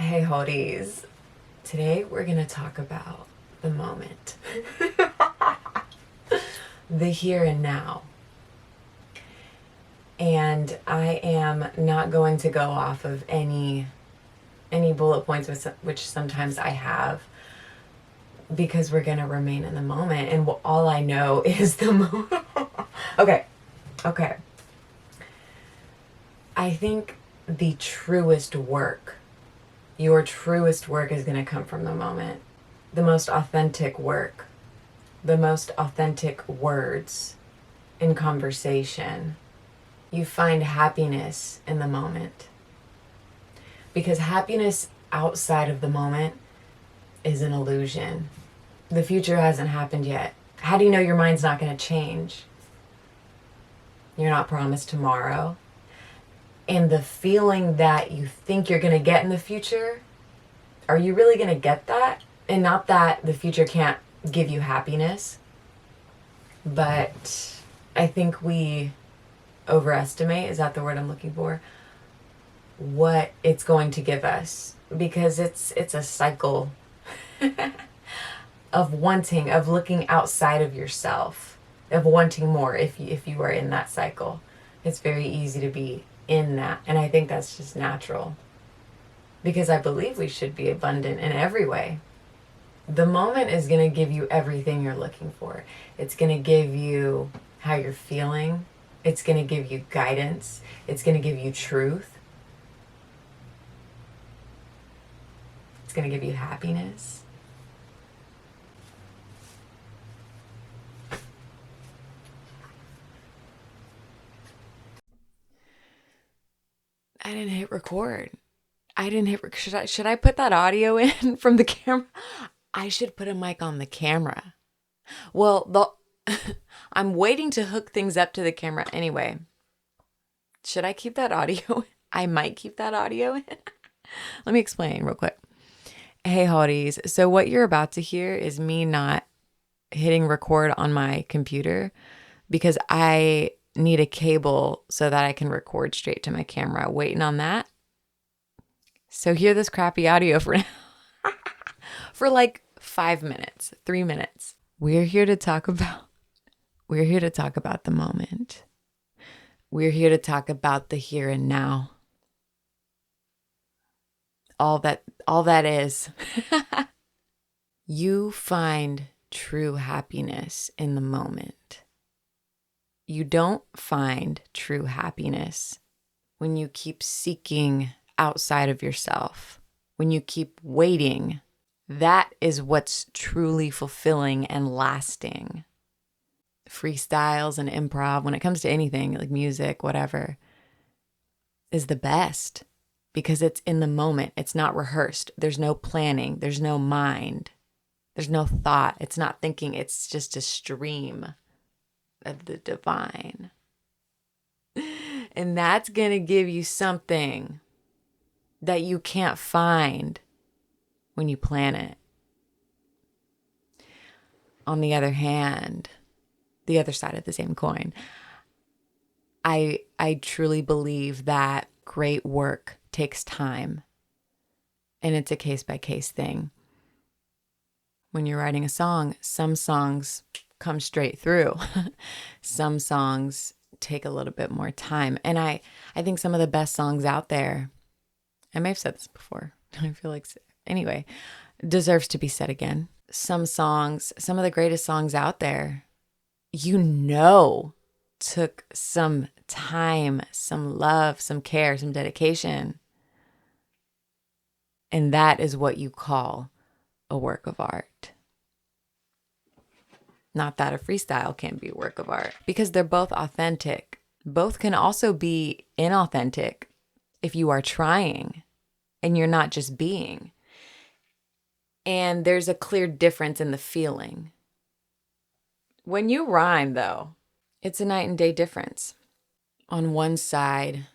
Hey, Hotties. Today we're going to talk about the moment, the here and now. And I am not going to go off of any bullet points, which sometimes I have, because we're going to remain in the moment. And all I know is the moment. Okay. I think the truest work, your truest work, is going to come from the moment. The most authentic work, the most authentic words in conversation. You find happiness in the moment. Because happiness outside of the moment is an illusion. The future hasn't happened yet. How do you know your mind's not going to change? You're not promised tomorrow. And the feeling that you think you're going to get in the future, are you really going to get that? And not that the future can't give you happiness, but I think we overestimate, is that the word I'm looking for, what it's going to give us, because it's a cycle of wanting, of looking outside of yourself, of wanting more. If you are in that cycle, it's very easy to be in that, and I think that's just natural, because I believe we should be abundant in every way. The moment is going to give you everything you're looking for. It's going to give you how you're feeling. It's going to give you guidance. It's going to give you truth. It's going to give you happiness. I didn't hit record. Should I put that audio in from the camera? I should put a mic on the camera. Well, I'm waiting to hook things up to the camera anyway. Should I keep that audio? I might keep that audio in. Let me explain real quick. Hey, hotties. So what you're about to hear is me not hitting record on my computer because I need a cable so that I can record straight to my camera. Waiting on that. So hear this crappy audio for now. For like 5 minutes, 3 minutes. We're here to talk about the moment. We're here to talk about the here and now. All that is. You find true happiness in the moment. You don't find true happiness when you keep seeking outside of yourself, when you keep waiting. That is what's truly fulfilling and lasting. Freestyles and improv, when it comes to anything like music, whatever, is the best because it's in the moment. It's not rehearsed. There's no planning. There's no mind. There's no thought. It's not thinking. It's just a stream of the divine. And that's going to give you something that you can't find when you plan it. On the other hand, the other side of the same coin, I truly believe that great work takes time, and it's a case-by-case thing. When you're writing a song, some songs come straight through. Some songs take a little bit more time. And I think some of the best songs out there, I may have said this before, I feel like, anyway, deserves to be said again. Some songs, some of the greatest songs out there, took some time, some love, some care, some dedication. And that is what you call a work of art. Not that a freestyle can't be a work of art, because they're both authentic. Both can also be inauthentic if you are trying and you're not just being. And there's a clear difference in the feeling. When you rhyme, though, it's a night and day difference. On one side,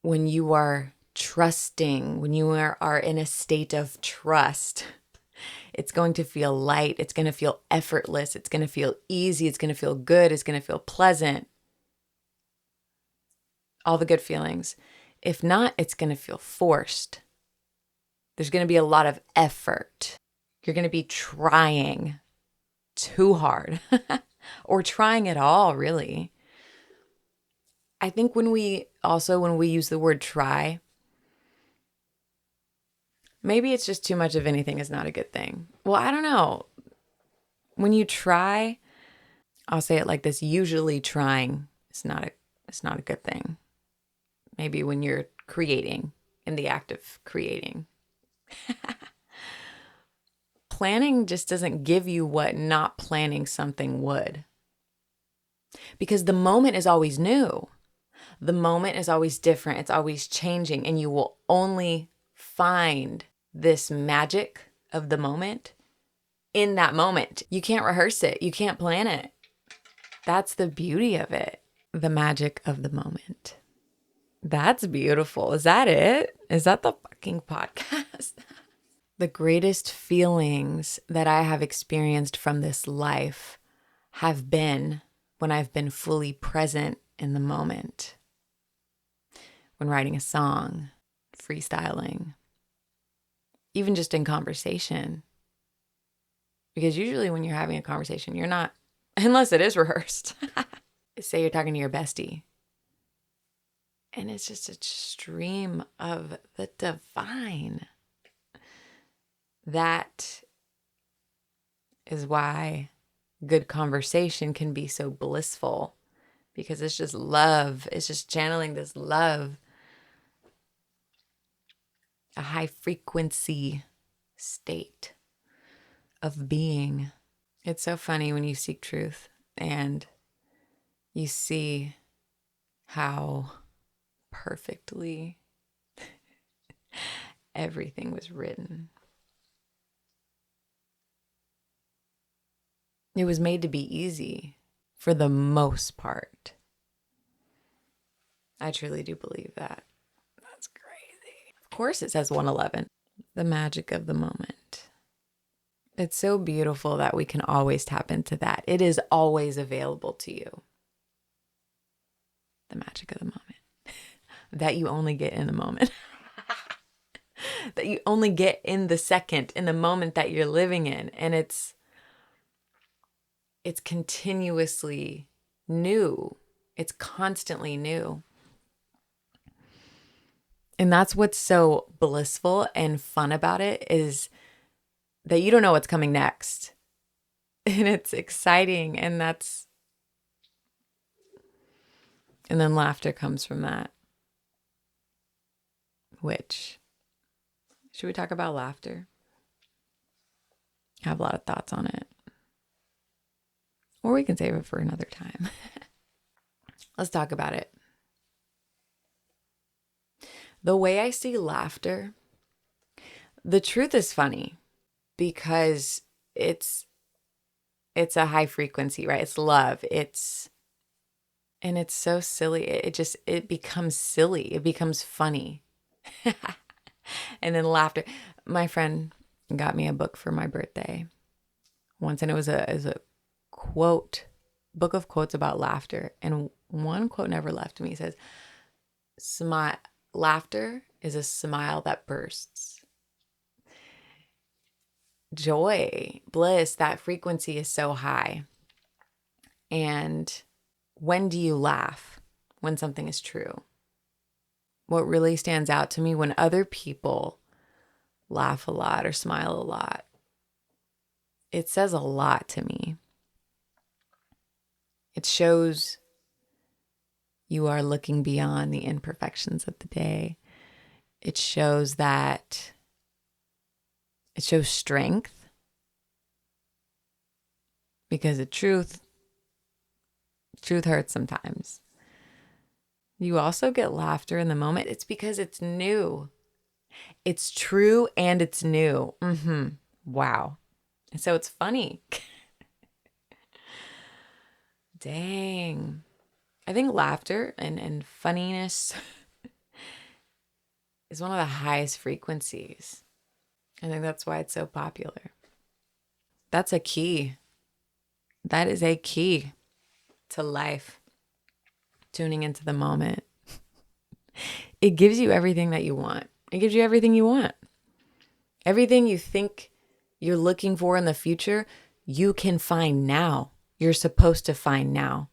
when you are trusting, when you are in a state of trust, it's going to feel light. It's going to feel effortless. It's going to feel easy. It's going to feel good. It's going to feel pleasant. All the good feelings. If not, it's going to feel forced. There's going to be a lot of effort. You're going to be trying too hard or trying at all, really. I think when we use the word try, maybe it's just too much of anything is not a good thing. Well, I don't know. When you try, I'll say it like this, usually trying is not a good thing. Maybe when you're creating, in the act of creating. Planning just doesn't give you what not planning something would. Because the moment is always new. The moment is always different. It's always changing. And you will only find this magic of the moment in that moment. You can't rehearse it. You can't plan it. That's the beauty of it. The magic of the moment. That's beautiful. Is that it? Is that the fucking podcast? The greatest feelings that I have experienced from this life have been when I've been fully present in the moment. When writing a song, freestyling, even just in conversation. Because usually when you're having a conversation, you're not, unless it is rehearsed. Say you're talking to your bestie. And it's just a stream of the divine. That is why good conversation can be so blissful, because it's just love. It's just channeling this love, a high frequency state of being. It's so funny when you seek truth and you see how perfectly everything was written. It was made to be easy for the most part. I truly do believe that. That's crazy. Of course it says 111. The magic of the moment. It's so beautiful that we can always tap into that. It is always available to you. The magic of the moment. That you only get in the moment. That you only get in the second, in the moment that you're living in. And it's continuously new. It's constantly new. And that's what's so blissful and fun about it, is that you don't know what's coming next. And it's exciting. And then laughter comes from that. Which, should we talk about laughter? I have a lot of thoughts on it. Or we can save it for another time. Let's talk about it. The way I see laughter, the truth is funny because it's a high frequency, right? It's love. And it's so silly. It becomes silly. It becomes funny. And then laughter. My friend got me a book for my birthday once, and it was a quote, book of quotes about laughter. And one quote never left me. It says, laughter is a smile that bursts. Joy, bliss, that frequency is so high. And when do you laugh? When something is true. What really stands out to me, when other people laugh a lot or smile a lot, it says a lot to me. It shows you are looking beyond the imperfections of the day. It shows strength, because the truth hurts sometimes. You also get laughter in the moment. It's because it's new. It's true and it's new. Wow. And so it's funny. Dang. I think laughter and funniness is one of the highest frequencies. I think that's why it's so popular. That's a key. That is a key to life. Tuning into the moment. It gives you everything that you want. It gives you everything you want. Everything you think you're looking for in the future, you can find now. You're supposed to find now.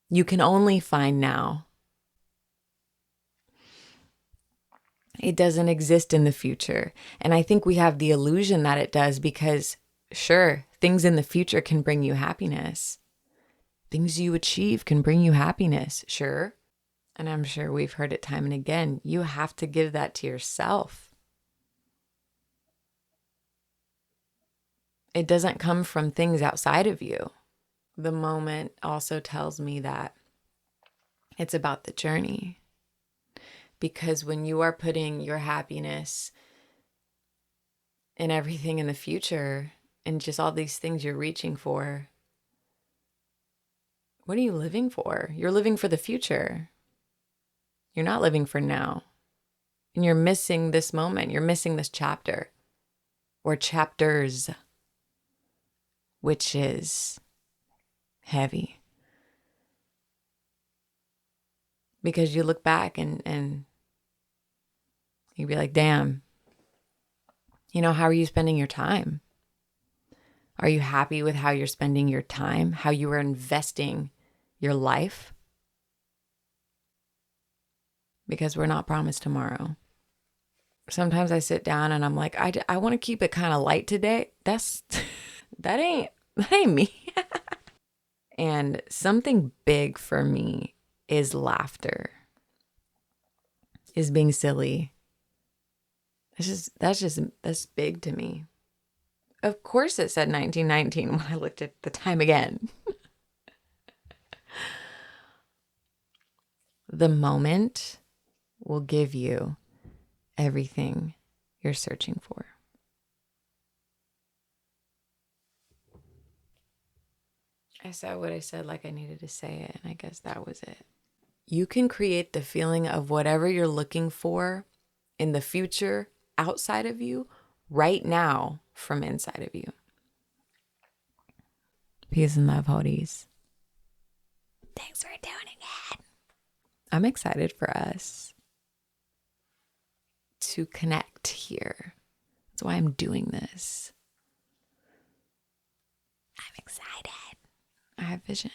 You can only find now. It doesn't exist in the future. And I think we have the illusion that it does because, sure, things in the future can bring you happiness. Things you achieve can bring you happiness, sure. And I'm sure we've heard it time and again. You have to give that to yourself. It doesn't come from things outside of you. The moment also tells me that it's about the journey. Because when you are putting your happiness in everything in the future and just all these things you're reaching for, what are you living for? You're living for the future. You're not living for now. And you're missing this moment. You're missing this chapter or chapters, which is heavy. Because you look back and you'd be like, damn, how are you spending your time? Are you happy with how you're spending your time? How you are investing your life? Because we're not promised tomorrow. Sometimes I sit down and I'm like, I want to keep it kind of light today. That ain't me. And something big for me is laughter, is being silly. That's big to me. Of course it said 1919 when I looked at the time again. The moment will give you everything you're searching for. I said what I said like I needed to say it, and I guess that was it. You can create the feeling of whatever you're looking for in the future outside of you right now from inside of you. Peace and love, HOTTIEEs. Thanks for tuning in. I'm excited for us to connect here. That's why I'm doing this. I'm excited. I have vision.